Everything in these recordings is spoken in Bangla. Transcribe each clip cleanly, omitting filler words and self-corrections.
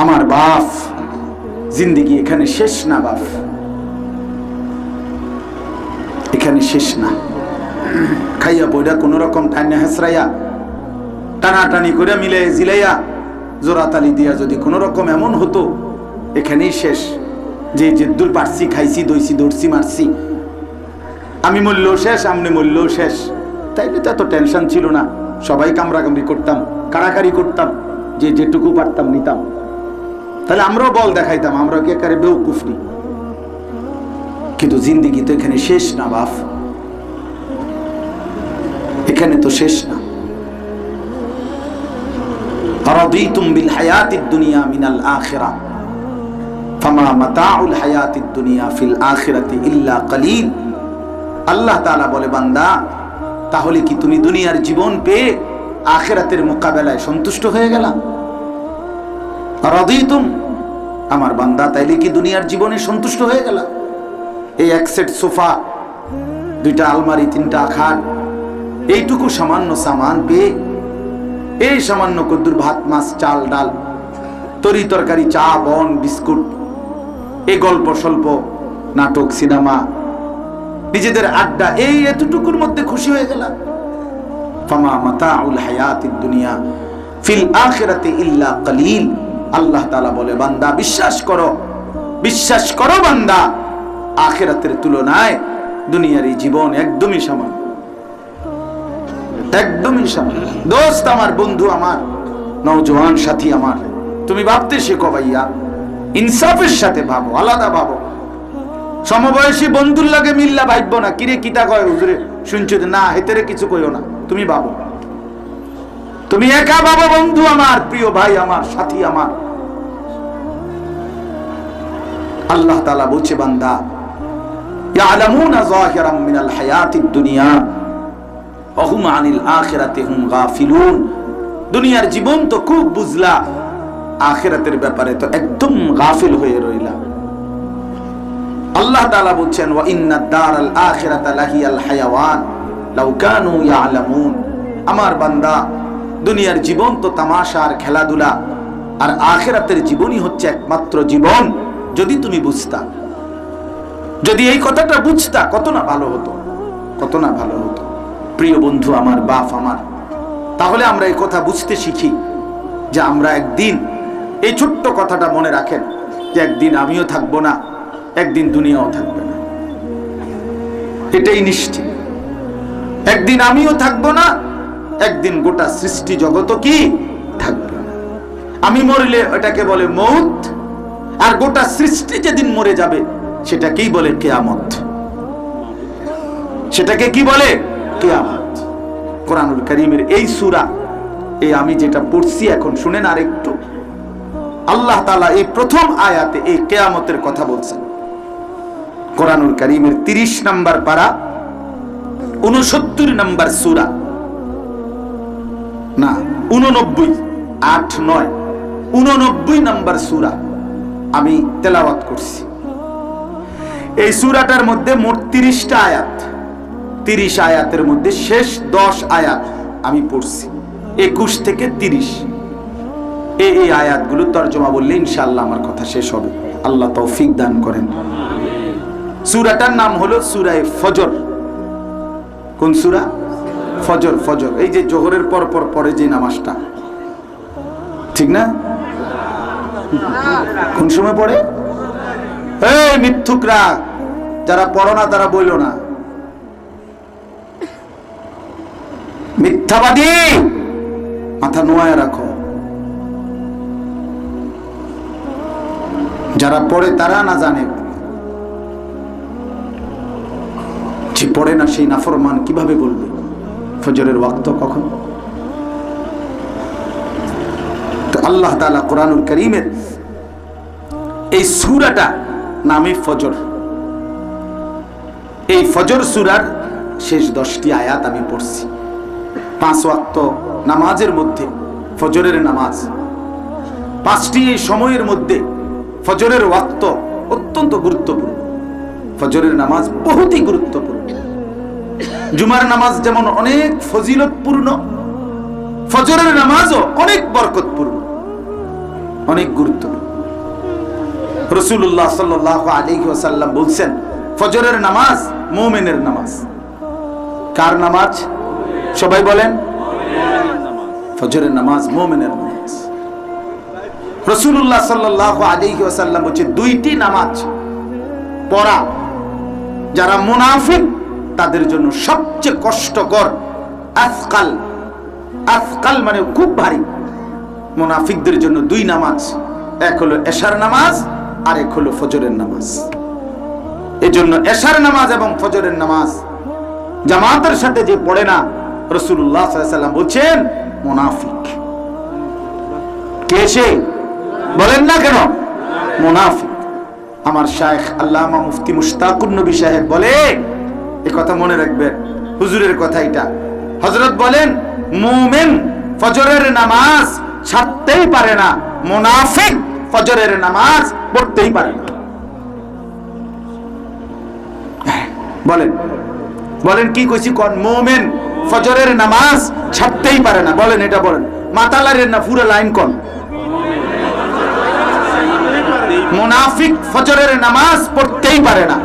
আমার বাপ, জিন্দেগি এখানে শেষ না বাপ, এখানে শেষ না। খাইয়া বইরা কোন রকম টাইনা হেসরাইয়া টানাটানি করে মিলে জিলাইয়া জোরাতালি দিয়া যদি কোন রকম এমন হতো এখানেই শেষ, যে যেদুর পারছি খাইছি দইছি দৌড়ছি মারছি, আমি মূল্যও শেষ আমনি মূল্যও শেষ, তাইলে তো এত টেনশন ছিল না। সবাই কামড়াকামড়ি করতাম, কাড়াকাড়ি করতাম, যে যেটুকু পারতাম নিতাম। তাহলে আমরাও বল দেখাইতাম, আমরা কি একারে বেউকুফরি। কিন্তু জিন্দেগি তো এখানে শেষ না বাপ, এখানে তো শেষ না। রাদিতুম বিল হায়াতিদ দুনিয়া মিনাল আখিরাহ ফামা মাতাউল হায়াতিদ দুনিয়া ফিল আখিরাতি ইল্লা কলিল। আল্লাহ তাআলা বলে, বান্দা তাহলে কি তুমি দুনিয়ার জীবন পেয়ে আখিরাতের মোকাবেলায় সন্তুষ্ট হয়ে গেলা? রাদিতুম, আমার বান্দা তাইলে কি দুনিয়ার জীবনে সন্তুষ্ট হয়ে গেলা? এই এক সেট সোফা, দুইটা আলমারি, তিনটা খাট, এইটুকু সামান্য সামান পেয়ে, এই সামান্য কদ্দুর ভাত মাছ চাল ডাল তরি তরকারি চা বন বিস্কুট, এই গল্প স্বল্প নাটক সিনেমা নিজেদের আড্ডা, এই এতটুকুর মধ্যে খুশি হয়ে গেল? ফামা মাতাউল হায়াতিদ দুনিয়া ফিল আখিরাতি ইল্লা কলিল। আল্লাহ তাআলা বলে, বান্দা বিশ্বাস করো, বিশ্বাস করো বান্দা, আখিরাতের তুলনায় দুনিয়ার এই জীবন একদমই সামান্য, একদমই সামান্য। দোস্ত আমার, বন্ধু আমার, নওজোয়ান সাথী আমার, তুমি ভাবতে শেখো ভাইয়া, ইনসাফের সাথে ভাবো, আলাদা ভাবো। সমবয়সী বন্ধুর লাগে মিল্লা ভাববো না, কিরে কিতা কয় হুজুরে শুনছো না, হেতেরে কিছু কইও না, তুমি ভাবো, তুমি একা ভাবো বন্ধু আমার, প্রিয় ভাই আমার, সাথী আমার। আল্লাহ তাআলা বলছে, বান্দা ইয়ালামুনা যাহিরাম মিনাল হায়াতিদ দুনিয়া ওয়া হুম আনিল আখিরাতি হুম গাফিলুন। দুনিয়ার জীবন তো খুব বুঝলা, আখিরাতের ব্যাপারে তো একদম গাফিল হয়ে রইলা। আল্লাহ তাআলা বলছেন, ওয়া ইন্নাদ দারাল আখিরাতা লাহিয়াল হায়াওয়ান লাউ কানু ইয়ালামুন। আমার বান্দা, দুনিয়ার জীবন তো তামাশা আর খেলাধুলা, আর আখিরাতের জীবনই হচ্ছে একমাত্র জীবন। যদি তুমি বুঝতা, যদি এই কথাটা বুঝতা, কত না ভালো হতো, কত না ভালো হতো। প্রিয় বন্ধু আমার, বাপ আমার, তাহলে আমরা এই কথা বুঝতে শিখি যে আমরা একদিন, এই ছোট্ট কথাটা মনে রাখেন, যে একদিন আমিও থাকবো না, একদিন দুনিয়াও থাকবে না, এটাই নিশ্চিত। একদিন আমিও থাকবো না, একদিন গোটা সৃষ্টি জগত কি থাকবে না। আমি মরলে এটাকে বলে মউত, আর গোটা সৃষ্টি যেদিন মরে যাবে সেটাকেই বলে কিয়ামত। সেটাকে কি বলে? কিয়ামত। কোরআনুল কারীমের এই সূরা, এই আমি যেটা পড়ছি এখন শুনেন আর একটু, আল্লাহ তাআলা এই প্রথম আয়াতে এই কিয়ামতের কথা বলছেন। কোরআনুল কারীমের 30 নম্বর পারা 69 নম্বর সূরা, না 89, 8, 9, 89 নম্বর সূরা আমি তেলাওয়াত করছি। এই সূরাটার মধ্যে মোট 30টা আয়াত, 30 আয়াতের মধ্যে শেষ 10 আয়াত আমি পড়ছি, 21 থেকে 30। এই আয়াতগুলো তরজমা বললে ইনশাআল্লাহ আমার কথা শেষ হবে, আল্লাহ তৌফিক দান করেন। সূরাটার নাম হলো সূরা ফজর। কোন সূরা? ফজর। ফজর এই যে জোহরের পর পর পরে যে নামাজটা, ঠিক না? কোন সময় পড়ে? এই মিথ্যুকরা, যারা পড়ো না তারা বইলো না, মিথ্যাবাদী, মাথা নোয়ায় রাখো। যারা পড়ে তারা না জানে, যে পড়ে না সেই নাফরমান কিভাবে বলবে ফজরের ওয়াক্ত কখন? তো আল্লাহ তাআলা কোরআনুল কারীমের এই সূরাটা নামে ফজর। এই ফজর সূরার শেষ 10টি আয়াত আমি পড়ছি। 5 ওয়াক্ত নামাজের মধ্যে ফজরের নামাজ, 5টি সময়ের মধ্যে ফজরের ওয়াক্ত অত্যন্ত গুরুত্বপূর্ণ। ফজরের নামাজ বহুতই গুরুত্বপূর্ণ। জুমার নামাজ যেমন অনেক ফজিলতপূর্ণ, ফজরের নামাজও অনেক বরকতপূর্ণ, অনেক গুরুত্ব। রাসূলুল্লাহ সাল্লাল্লাহু আলাইহি ওয়াসাল্লাম বলছেন, ফজরের নামাজ মুমিনের নামাজ। কার নামাজ? সবাই বলেন, ফজরের নামাজ মুমিনের নামাজ। রাসূলুল্লাহ সাল্লাল্লাহু আলাইহি ওয়াসাল্লাম বলেছেন, দুইটি নামাজ পড়া যারা মুনাফিক তাদের জন্য সবচেয়ে কষ্টকর, আসকাল। আসকাল মানে খুব ভারী। মুনাফিকদের জন্য দুই নামাজ, এক হলো এশার নামাজ আর এক হলো ফজরের নামাজ। এজন্য এশার নামাজ এবং ফজরের নামাজ জামাতের সাথে যে পড়ে না, রাসূলুল্লাহ সাল্লাল্লাহু আলাইহি ওয়াসাল্লাম বলেন মুনাফিক। কে সে? বলেন না কেন? মুনাফিক। আমার শায়েখ আল্লামা মুফতি মুশতাকুর নবী সাহেব বলে, এই কথা মনে রাখবেন, হুজুরের কথা এটা। হযরত বলেন, মুমিন ফজরের নামাজ ছাড়তেই পারে না, মুনাফিক ফজরের নামাজ পড়তেই পারে না। বলেন বলেন কি কইছি? কোন মুমিন ফজরের নামাজ ছাড়তেই পারে না? বলেন, এটা বলেন। মাতালারের না পুরো লাইন কোন? মুনাফিক ফজরের নামাজ পড়তেই পারে না,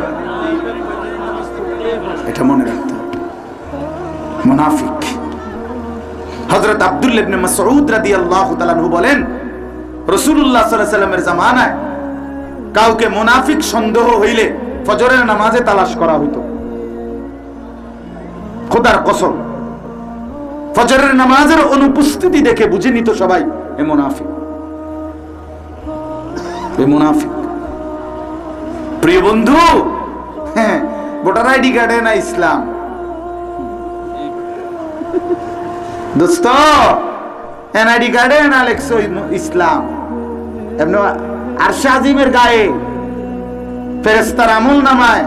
এটা মনে রাখতে হবে। মুনাফিক। হযরত আব্দুল্লাহ ইবনে মাসউদ রাদিয়াল্লাহু তাআলা আনহু বলেন, রাসূলুল্লাহ সাল্লাল্লাহু আলাইহি ওয়াসাল্লামের জামানায় কাউকে মুনাফিক সন্দেহ হইলে ফজরের নামাজে তালাশ করা হইতো। খোদার কসম, ফজরের নামাজের অনুপস্থিতি দেখে বুঝে নিত সবাই এ মুনাফিক, এ মুনাফিক। প্রিয় বন্ধু, হ্যাঁ, ভোটার আইডি কার্ডে না ইসলাম। দোস্ত, এনআইডি কার্ডে না লেখছো ইসলাম। এমনি আরশে আজিমের গায়ে ফেরেশতার আমল নামায়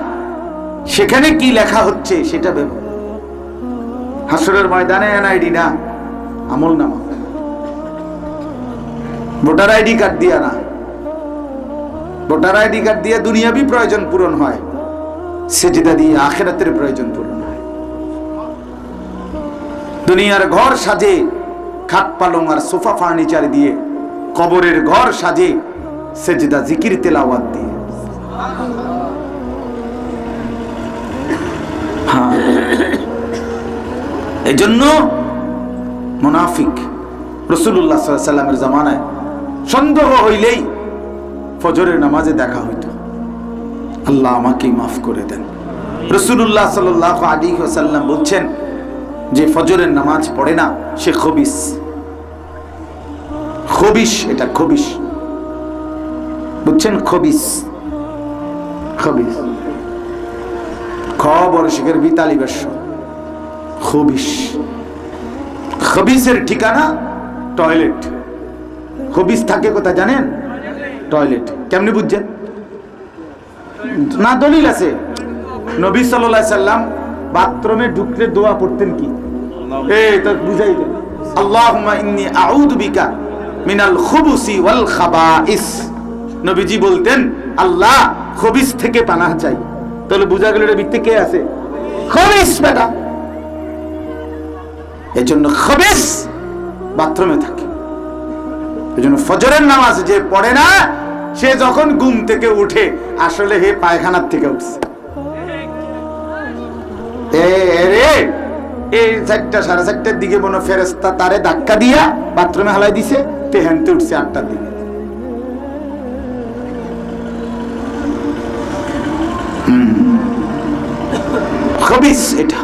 সেখানে কি লেখা হচ্ছে সেটা ভেবো। হাসরের ময়দানে এনআইডি না, আমল নামা। ভোটার আইডি কার্ড দিয়া না, ভোটার আইডি কার্ড দিয়ে দুনিয়াবি প্রয়োজন পূরণ হয়, সেজদা দিয়ে আখিরাতের প্রয়োজন পূরণ হয়। দুনিয়ার ঘর সাজে খাট পালং আর সোফা ফার্নিচার দিয়ে, কবরের ঘর সাজে সেজদা জিকির তেলাওয়াত দিয়ে। হ্যাঁ, এজন্য মুনাফিক রাসূলুল্লাহ সাল্লাল্লাহু আলাইহি ওয়াসাল্লামের জামানায় সন্দেহ হইলেই ফজরের নামাজে দেখা হইতো। আল্লাহ আমাকে মাফ করে দেন। রাসূলুল্লাহ সাল্লাল্লাহু আলাইহি ওয়াসাল্লাম বলছেন, যে ফজরের নামাজ পড়ে না সে খবিস। খবিস, এটা খবিস, বুঝছেন? খবিস, খবিস, খবর শিখের বিতালি বর্ষ। খবিস, খবিসের ঠিকানা টয়লেট। খবিস থাকে কোথায় জানেন? টয়লেট। কেমনে বুঝছেন? না, দলিল আছে। নবী সাল্লাল্লাহু আলাইহি সাল্লাম বাথরুমে ঢুকলে দোয়া পড়তেন কি? এই তো বুঝাই দেন, আল্লাহুম্মা ইন্নী আউযু বিকা মিনাল খুবুসি ওয়াল খাবাইস। নবীজি বলতেন, আল্লাহ খবিস থেকে পানাহ চাই। তাহলে বুঝা গেল এর ভিতরে কে আছে? খবিস বেটা। এজন্য খবিস বাথরুমে থাকে। এজন্য ফজরের নামাজ যে পড়ে না, সে যখন ঘুম থেকে উঠে আসলে হে পায়খানার থেকে উঠছে। এই 4টা 4:30টার দিকে মনে ফেরেশতা তারে ধাক্কা দিয়া বাথরুমে হালাই দিছে, তেহানতে উঠছে 8টার দিকে। খবিস এটা,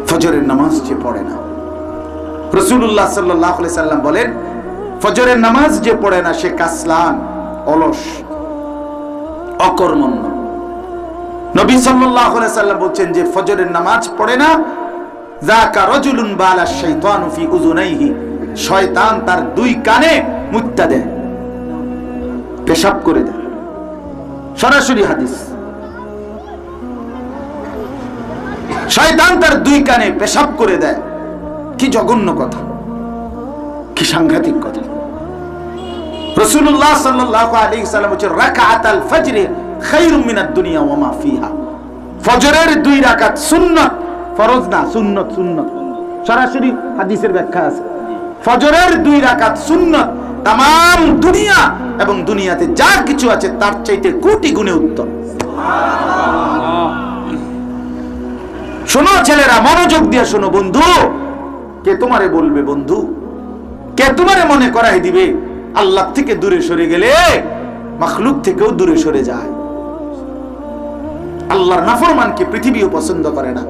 ফজরের নামাজ যে পড়ে না। রাসূলুল্লাহ সাল্লাল্লাহু আলাইহি সাল্লাম বলেন, ফজরের নামাজ যে পড়ে না সে কাসলান, অলস, অকর্মণ্য। নবী সাল্লাল্লাহু আলাইহি সাল্লাম বলেন, যে ফজরের নামাজ পড়ে না, যাকা রাজুলুন বালা শাইতানু ফি উযুনাইহি, শয়তান তার দুই কানে মুত্তা দেয়, পেশাব করে দেয়। সরাসরি হাদিস। শয়তান তার দুই কানে পেশাব করে দেয়। কি জঘন্য কথা, কি সাংঘাতিক কথা। রাসূলুল্লাহ সাল্লাল্লাহু আলাইহি সাল্লাম বলেন, রাকাতাল ফজর খায়রুম মিনাদ দুনিয়া ওয়া মা ফিহা। ফজরের 2 রাকাত সুন্নাত, ফরজ না, সুন্নাত। সুন্নাত সরাসরি হাদিসের ব্যাখ্যা আছে। ফজরের 2 রাকাত সুন্নাত তামাম দুনিয়া এবং দুনিয়াতে যা কিছু আছে তার চাইতে কোটি গুণে উত্তম। শোনো ছেলেরা, মনোযোগ দিয়ে শোনো বন্ধু, কে তোমারে বলবে বন্ধু, কে তোমারে মনে করাই দিবে আল্লাহ থেকে দূরে সরে গেলে মাখলুক থেকেও দূরে সরে যায়। আল্লাহর নাফরমানকে পৃথিবীও পছন্দ করে না,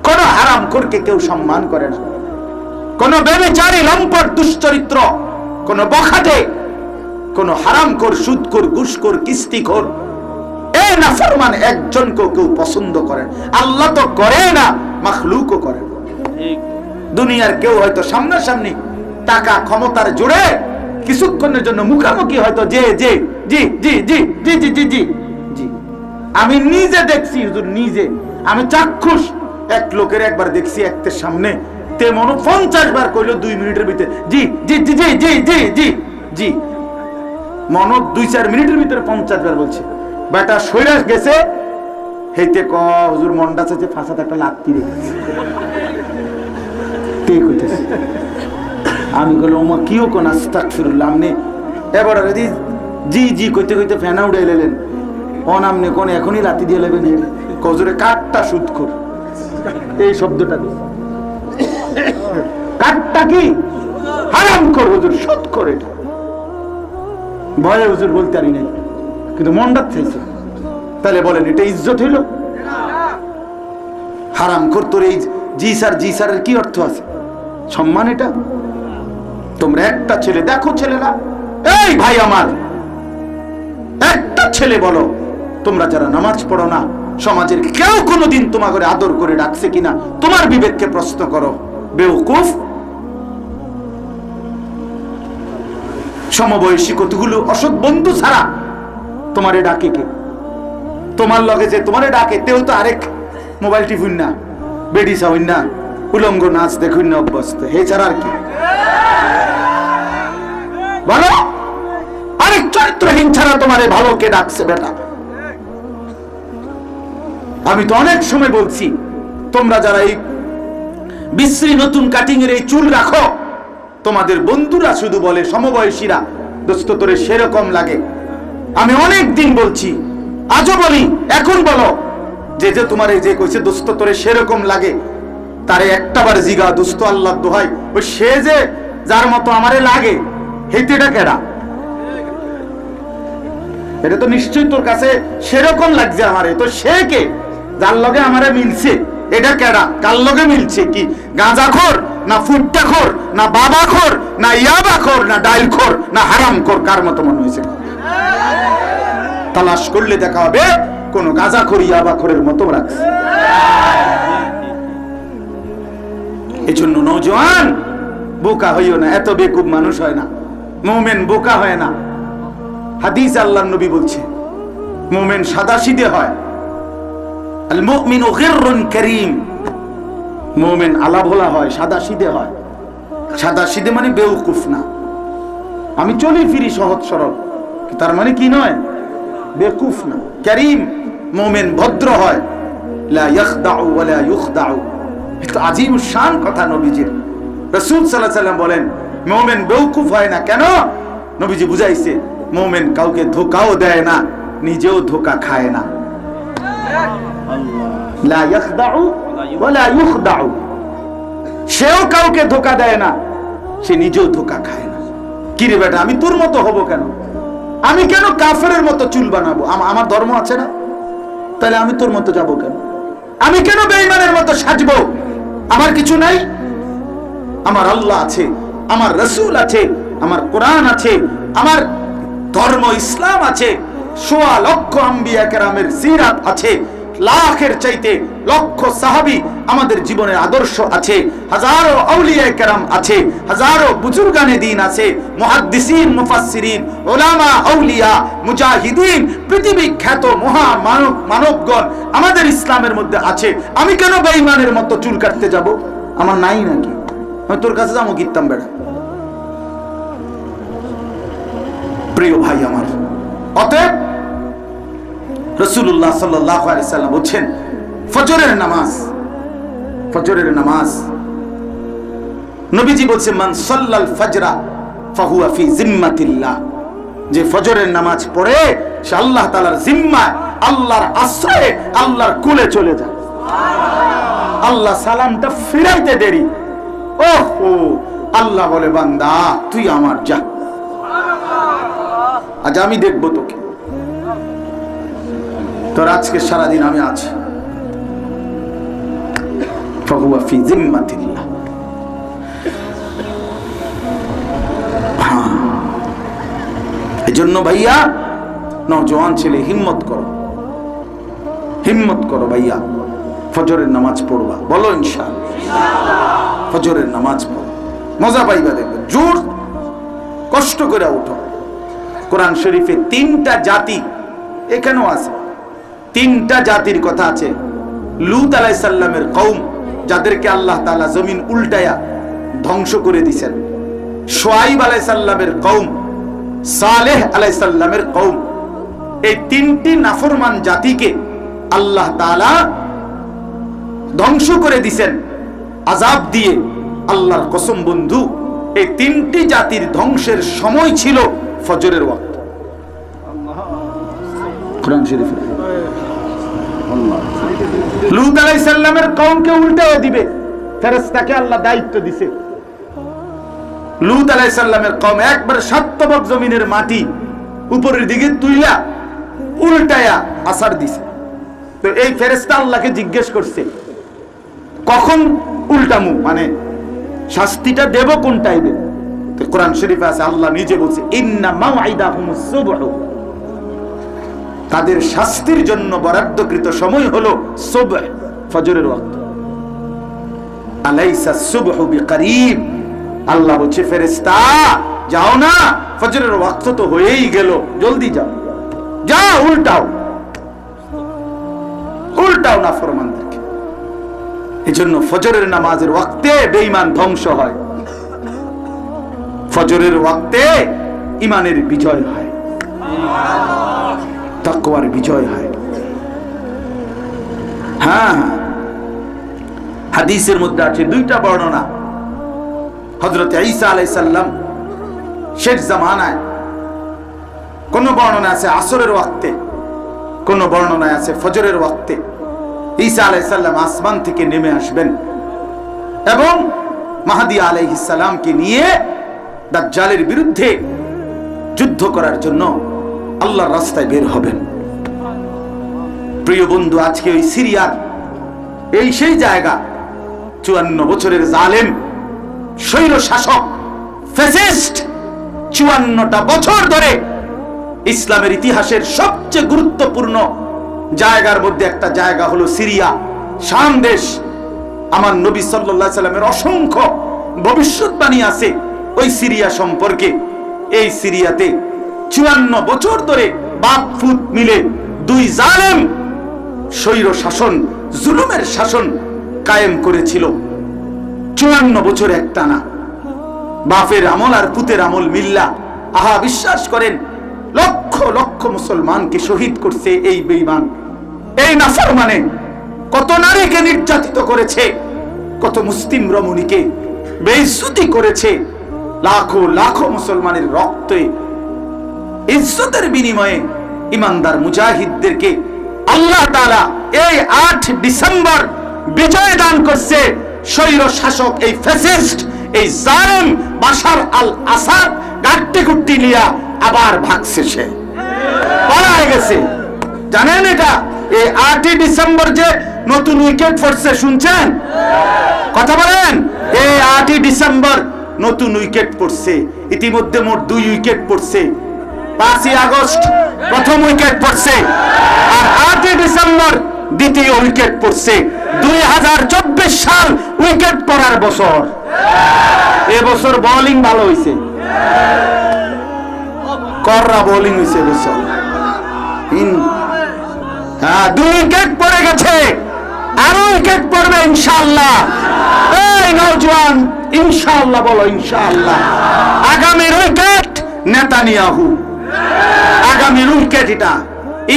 কোন হারামখোরকে কেউ সম্মান করে না, কোন ব্যভিচারী লম্পট দুশ্চরিত্র, কোন বখাটে, কোন হারামখোর, সুদখোর, ঘুষখোর, কিস্তিখোর, এই নাফরমান একজনকেও কেউ পছন্দ করে না। আল্লাহ তো করে না, মাখলুকও করে না। দুনিয়ার কেউ হয়তো সামনাসামনি টাকা ক্ষমতার জোরে কিছুক্ষণের জন্য মুখামুখি হয়তো যে জি জি জি জি জি জি জি জি জি আমি নিজে দেখছি হুজুর, নিজে আমি চাক্ষুষ এক লোকের একবার দেখছি একটের সামনে তে মনে 50 বার কইলো 2 মিনিটের ভিতরে জি জি জি জি জি জি জি জি মনে 2-4 মিনিটের ভিতরে 50 বার বলছে। বেটা সৈরাস গেছে হেইতে ক হুজুর মনটা চাইছে ফাঁসাতে একটা লাত্তি রেখেছে। ঠিক হইতেছে আমি বললাম ওমা কিও কোন আস্তাগফিরুল্লাহ, আমনে এবার যদি জি জি কইতে কইতে ফেনা উড়াই লেলেন অন আমনে কোন এখনই লাত্তি দিয়ে লেবেন কজরে কাটটা সুদখোর, এই শব্দটা কাটটা কি হারামখোর হুজুর, সুদখোর। এটা ভয়ে হুজুর বলতে পারি নাই, কিন্তু মনটা চাইছে। তাহলে বলেন এটা ইজ্জত হইল? হারামখোর তোর এই জি স্যারের কি অর্থ আছে? সম্মান এটা? তোমরা একটা ছেলে দেখো, ছেলেরা, এই ভাই আমার, একটা ছেলে বলো, তোমরা যারা নামাজ পড়ো না, সমাজের কেউ কোনোদিন তোমার ঘরে আদর করে ডাকছে কিনা তোমার বিবেককে প্রশ্ন করো। বেওকুফ, সমবয়সী কতগুলো অসৎ বন্ধু ছাড়া তোমারে ডাকে কে? তোমার লগে যে তোমারে ডাকে তেও তো আরেক মোবাইল টিপুন না, বেডি চাউন না, উলঙ্গ নাচ দেখুন না অভ্যস্ত, হে ছাড়া আর কি বলো? আরেক চরিত্রহীন ছাড়া তোমারে ভালো কে ডাকছে বেটা? আমি তো অনেক সময় বলছি, তোমরা যারা এই বিশ্রী নতুন কাটিং এর এই চুল রাখো, তোমাদের বন্ধুরা শুধু বলে, সমবয়সীরা, দোস্ত তোরে সেরকম লাগে। আমি অনেক দিন বলছি, আজও বলি, এখন বলো, যে যে তোমার এই যে কইছে দোস্ত তোরে সেরকম লাগে, তারে একটাবার জিগা, দোস্ত আল্লাহর দোহাই, ওই সে যে যার মতো আমারে লাগে হেইতেটা কেডা? এটা তো নিশ্চয়ই তোর কাছে সেরকম লাগছে আমারে, তো সে কে যার লগে আমারে মিলছে? এটা কেডা? কার লগে মিলছে? কি গাঁজাখোর না ফুট্টাখোর না বাবাখোর না ইয়াবাখোর না ডাইলখোর না হারামখোর? কার মতো মনে হয়েছে? তালাশ করলে দেখা হবে কোন গাঁজাখোর ইয়াবাখোরের মতো রাখছে। এই জন্য নওজোয়ান, বোকা হইও না, এত বেকুব মানুষ হয় না, মুমিন বোকা হয় না। হাদিস আল্লাহর নবী বলছে মুমিন সাদাসিধে হয়। আল মুমিনু গিররুন কারীম, মুমিন আলাভোলা হয়, সাদাসিধে হয়। সাদাসিধে মানে বেওকুফ না, আমি চলি ফিরি সহজ সরল, তার মানে কি নয় বেকুফ না। কারীম, মুমিন ভদ্র হয়। লা ইয়াখদাউ ওয়া লা ইউখদাউ, এটা আযীম শান কথা নবীজির। রাসূল সাল্লাল্লাহু আলাইহি ওয়াসাল্লাম বলেন মুমিন বেওকুফ হয় না। কেন? নবীজি বুঝাইছে, মুমিন কাউকে ধোঁকাও দেয় না, নিজেও ধোঁকা খায় না। লা ইয়াখদাউ ওয়া লা ইউখদাউ, সেও কাউকে ধোঁকা দেয় না, সে নিজেও ধোঁকা খায় না। কি রে বেটা, আমি তোর মতো হব কেন? আমি কেন কাফেরের মতো চুল বানাবো? আমার ধর্ম আছে না? তাহলে আমি তোর মতো যাব কেন? আমি কেন বেঈমানের মতো সাজবো? আমার কিছু নাই? আমার আল্লাহ আছে, আমার রাসূল আছে, আমার কোরআন আছে, আমার ধর্ম ইসলাম আছে, ১৬ লক্ষ আম্বিয়া কেরামের সিরাত আছে, লাখের চাইতে লক্ষ সাহাবী আমাদের জীবনের আদর্শ আছে, হাজারো আউলিয়া কেরাম আছে, হাজারো বুজুর্গানে দ্বীন আছে, মুহাদ্দিসিন, মুফাসসিরিন, উলামা, আউলিয়া, মুজাহিদিন, পৃথিবী খ্যাত মহা মানবগণ আমাদের ইসলামের মধ্যে আছে। আমি কেন বেঈমানের মতো চুল কাটতে যাব? আমার নাই নাকি? আমি তোর কাছে যাবো কিতাম বেড়া? প্রিয় ভাই আমার, অতএব রাসূলুল্লাহ সাল্লাল্লাহু আলাইহি সাল্লাম বলেন, ফজরের নামাজ, ফজরের নামাজ, নবীজি বলেছেন মান সাল্লাল ফজরা ফাহুয়া ফি জিম্মাতিল্লাহ, যে ফজরের নামাজ পড়ে সে আল্লাহ তাআলার জিম্মায়, আল্লাহর আশ্রয়ে, আল্লাহর কুলে চলে যায়। আল্লাহ সালামটা ফিরাইতে দেরি, ওহো আল্লাহ বলে বান্দা তুই আমার যা, আজ আমি দেখবো তোকে। তোর আজকে সারাদিন আমি আছি, ফাহুয়া ফি জিম্মাতিল্লাহ। এই জন্য ভাইয়া, নওজোয়ান ছেলে হিম্মত করো, হিম্মত করো ভাইয়া, ফজরের নামাজ পড়বা, বলো ইনশাআল্লাহ ফজরের নামাজ পড়ো, মজা পাইবা, দেখবে জোর কষ্ট করে উঠো। কোরআন শরীফে 3টা জাতি এখানেও আছে, 3টা জাতির কথা আছে। লূত আলাইহিস সালামের কওম, যাদেরকে আল্লাহ তাআলা জমিন উল্টায়া ধ্বংস করে দিয়েছেন। শুআয়ব আলাইহিস সালামের কওম, সালেহ আলাইহিস সালামের কওম, এই 3টি নাফরমান জাতিকে আল্লাহ তাআলা ধ্বংস করে দিয়েছেন আযাব দিয়ে। আল্লাহর কসম বন্ধু, এই 3টি জাতির ধ্বংসের সময় ছিল ফজরের ওয়াক্ত। কোরআন শরীফে লূত আলাইহিস সালামের কওমকে উল্টায় দিবে, ফেরেশতাকে আল্লাহ দায়িত্ব দিয়েছে। লূত আলাইহিস সালামের কওম একবার সাতবক জমিনের মাটি উপরের দিকে তুইলা উল্টায়া আসার দিছে। তো এই ফেরেশতা আল্লাহকে জিজ্ঞেস করছে কখন উল্টামু, মানে শাস্তিটা দেব কোন টাইমে। তো কোরআন শরীফে আছে, আল্লাহ নিজে বলছে ইন্না মাউইদাহুমুস সুবহু, তাদের শাস্তির জন্য বরাদ্দকৃত সময় হলো সুবহ, ফজরের ওয়াক্ত। আলাইসা সুবহু বিকরিব, আল্লাহ বলছে ফেরেশতা যাও না, ফজরের ওয়াক্ত তো হয়েই গেল, জলদি যাও, যা উল্টাও, উল্টাও না ফরমানদেরকে। এজন্য ফজরের নামাজের ওয়াক্তে বেঈমান ধ্বংস হয়, ফজরের ওয়াক্তে ঈমানের বিজয় হয়, তাকওয়ার বিজয় হয়। হ্যাঁ, হাদিসের মধ্যে আছে 2টা বর্ণনা। হযরত ঈসা আলাইহিস সালাম শেষ জামানায়, কোন বর্ণনা আছে আসরের ওয়াক্তে, কোন বর্ণনায় আছে ফজরের ওয়াক্তে ঈসা আলাইহিস সালাম আসমান থেকে নেমে আসবেন এবং মাহদী আলাইহিস সালামকে নিয়ে দাজ্জালের বিরুদ্ধে যুদ্ধ করার জন্য আল্লাহর রাস্তায় বের হবেন। প্রিয় বন্ধু, আজকে ওই সিরিয়ার এই সেই জায়গা, 54 বছরের জালেম স্বৈর শাসক ফ্যাসিস্ট 54টা বছর ধরে ইসলামের ইতিহাসের সবচেয়ে গুরুত্বপূর্ণ জায়গার মধ্যে একটা জায়গা হলো সিরিয়া, শাম দেশ। আমার নবী সাল্লাল্লাহু আলাইহি সাল্লামের অসংখ্য ভবিষ্যৎবাণী আছে ওই সিরিয়া সম্পর্কে। এই সিরিয়াতে 54 বছর ধরে বাপ ফুট মিলে 2 জালেম স্বৈর শাসন, জুলুমের শাসন কায়েম করেছিল 54 বছর একটানা। বাপের আমল আর পুতের আমল মিল্লা, আহা বিশ্বাস করেন লক্ষ লক্ষ মুসলমানকে শহীদ করছে এই বেঈমান, এই নাফরমানে। কত নারীকে নির্যাতিত করেছে, কত মুসলিম রমণীকে বেইজ্জতি করেছে, লাখো লাখো মুসলমানের রক্তে ইজ্জতের বিনিময়ে ইমানদার মুজাহিদদেরকে আল্লাহ তাআলা এই 8 ডিসেম্বর বিজয় দান করছে। স্বৈর শাসক এই ফ্যাসিস্ট, এই জালেম বাশার আল আসাদ গাট্টি গুট্টি নিয়া আবার ভাগছে, সে পালায় গেছে। জানেন এটা এই 8 ডিসেম্বর যে নতুন উইকেট পড়ছে, শুনছেন? কথা বলেন। এই 8 ডিসেম্বর নতুন উইকেট পড়ছে, ইতিমধ্যে মোট 2 উইকেট পড়ছে। 5 আগস্ট প্রথম উইকেট পড়ছে আর 8 ডিসেম্বর দ্বিতীয় উইকেট পড়ছে। 2024 সাল উইকেট পড়ার বছর। এবছর বোলিং ভালো হয়েছে, কররা বোলিং হয়েছে এবছর। হ্যাঁ, 2 উইকেট পড়ে গেছে, আরো উইকেট পড়বে ইনশাআল্লাহ। এই নওজোয়ান ইনশাআল্লাহ বলো, ইনশাআল্লাহ। আগামীর উইকেট নেতানিয়াহু, আগামীর উইকেট এটা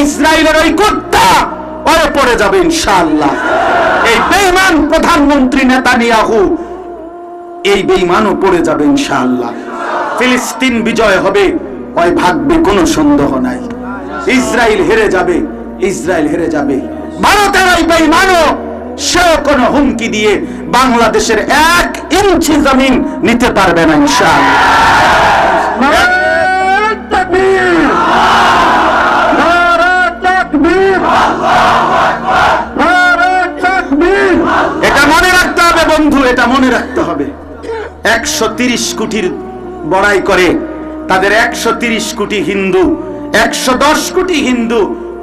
ইসরায়েলের ওই কুত্তা ওরে পড়ে যাবে ইনশাআল্লাহ। এই বেঈমান প্রধানমন্ত্রী নেতানিয়াহু, এই বেঈমানও পড়ে যাবে ইনশাআল্লাহ। ফিলিস্তিন বিজয় হবে, ওই ভাগবে, কোনো সন্দেহ নাই। ইসরায়েল হেরে যাবে, ইসরায়েল হেরে যাবে। ভারতের ওই বেঈমানও সেও কোনো হুমকি দিয়ে বাংলাদেশের 1 ইঞ্চি জমিন নিতে পারবে না ইনশাআল্লাহ। এটা মনে রাখতে হবে বন্ধু, এটা মনে রাখতে হবে। 130 কোটির বড়াই করে তাদের 130 কোটি হিন্দু, 110 কোটি হিন্দু,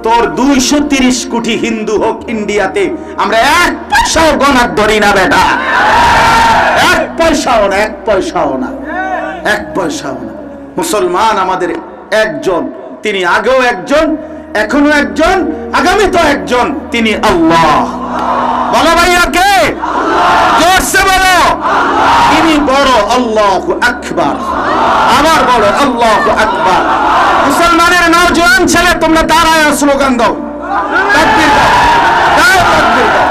তোর 230 কোটি হিন্দু হোক ইন্ডিয়াতে, আমরা 1 পয়সাও গণার ধরি না বেটা, 1 পয়সাও না, 1 পয়সাও না, 1 পয়সাও না। মুসলমান আমাদের একজন, তিনি আগেও একজন, এখনো একজন, আগামী তো একজন, তিনি আল্লাহ। বলো ভাইয়া কে? জোরসে বলো। তিনি বড়, আল্লাহু আকবার। আমার বড়, আল্লাহু আকবার। মুসলমানের নওজোয়ান ছেলে তোমরা দাঁড়ায় স্লোগান দাও, তাকবীর দাও, দাও তাকবীর দাও,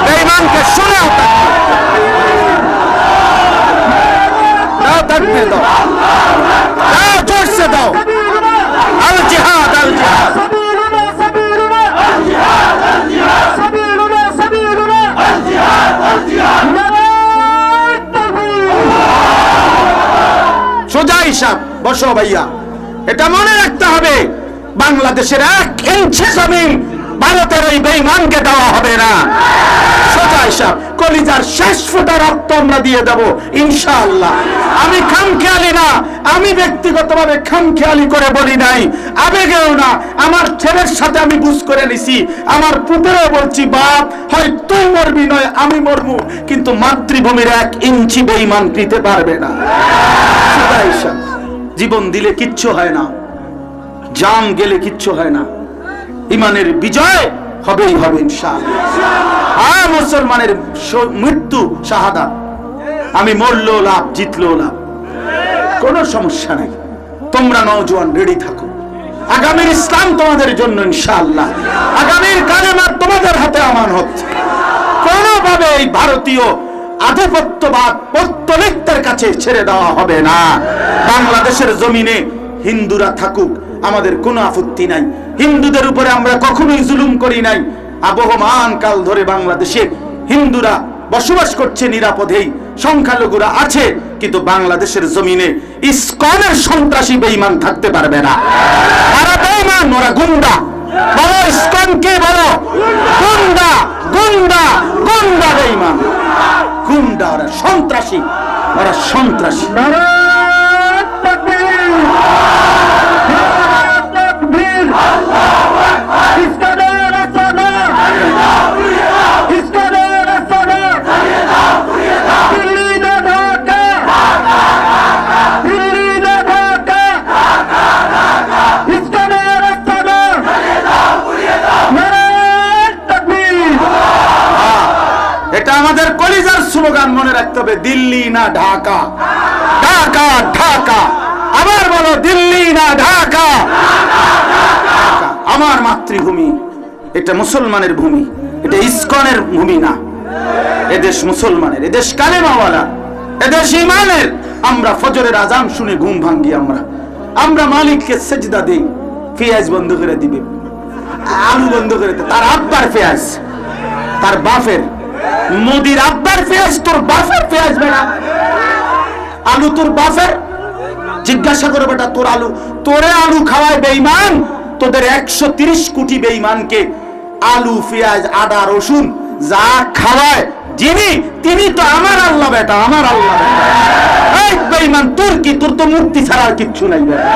বেঈমানকে শোনাও দাও, তাকবীর দাও, দাও জোরসে দাও। আল জিহাদ, আল জিহাদ, সোজা হিসাব। বসো ভাইয়া, এটা মনে রাখতে হবে, বাংলাদেশের 1 ইঞ্চি জমিন ভারতের ওই বেঈমানকে দেওয়া হবে না। সোজা হিসাব, কলিজার শেষ ফোঁটা রক্ত আমরা দিয়ে দেব ইনশাআল্লাহ। আমি খামখেয়ালি না, আমি ব্যক্তিগতভাবে খামখেয়ালি করে বলি নাই, আবেগেও না। আমার ছেলের সাথে আমি বুঝ করে নিছি, আমার পুত্রেও বলছি, বাপ হয় তুই মরবি নয় আমি মরবো, কিন্তু মাতৃভূমির 1 ইঞ্চি বেঈমান নিতে পারবে না। সোজা হিসাব। জীবন দিলে কিচ্ছু হয় না, জান গেলে কিচ্ছু হয় না, ইমানের বিজয় হবেই হবে ইনশাআল্লাহ। হ্যাঁ, মুসলমানের মৃত্যু শাহাদাত, আমি মরলেও লাভ, জিতলেও লাভ, কোনো সমস্যা নাই। তোমরা নওজোয়ান রেডি থাকো, আগামীর ইসলাম তোমাদের জন্য ইনশাআল্লাহ, আগামীর কালেমা তোমাদের হাতে আমানত। কোনোভাবে এই ভারতীয় আধিপত্যবাদ পৌত্তলিকদের কাছে ছেড়ে দেওয়া হবে না। বাংলাদেশের জমিনে হিন্দুরা থাকুক, আমাদের কোনো আপত্তি নাই। হিন্দুদের উপরে আমরা কখনোই জুলুম করি নাই। আবহমান কাল ধরে বাংলাদেশে হিন্দুরা বসবাস করছে নিরাপদেই, সংখ্যালঘুরা আছে, কিন্তু বাংলাদেশের জমিনে ইসকনের সন্ত্রাসী বেঈমান থাকতে পারবে না। ওরা বেঈমান, ওরা গুন্ডা। বলো ইসকন কে? বলো গুন্ডা, গুন্ডা, গুন্ডা, বেঈমান, গুন্ডা, ওরা সন্ত্রাসী, ওরা সন্ত্রাসী। এটা আমাদের কলিজার স্লোগান, মনে রাখতে হবে। দিল্লি না ঢাকা, ঢাকা, ঢাকা। আবার বলো, দিল্লি না ঢাকা। আমার মাতৃভূমি, এটা মুসলমানের ভূমি, এটা ইসকনের ভূমি না। এদেশ মুসলমানের, এদেশ কালেমাওয়ালা, এদেশ ইমানের। আমরা ফজরের আজান শুনে ঘুম ভাঙ্গি, আমরা মালিককে সেজদা দেই। পেঁয়াজ বন্ধ করে দিবে, আলু বন্ধ করে দিবে, তার আব্বার পেঁয়াজ, তার বাপের, মোদির আব্বার পেঁয়াজ, তোর বাপের পেঁয়াজ বেটা। আলু তোর বাপের, জিজ্ঞাসা করো বেটা, তোর আলু, তোরে আলু খাওয়ায় বেঈমান। তোদের 130 কোটি বেঈমানকে আলু, পেঁয়াজ, আদা, রসুন যা খাওয়ায় যিনি, তিনি তো আমার আল্লাহ বেটা, আমার আল্লাহ বেটা। এই বেঈমান তোর কি? তোর তো মুক্তি ছাড়া আর কিচ্ছু নাই বেটা।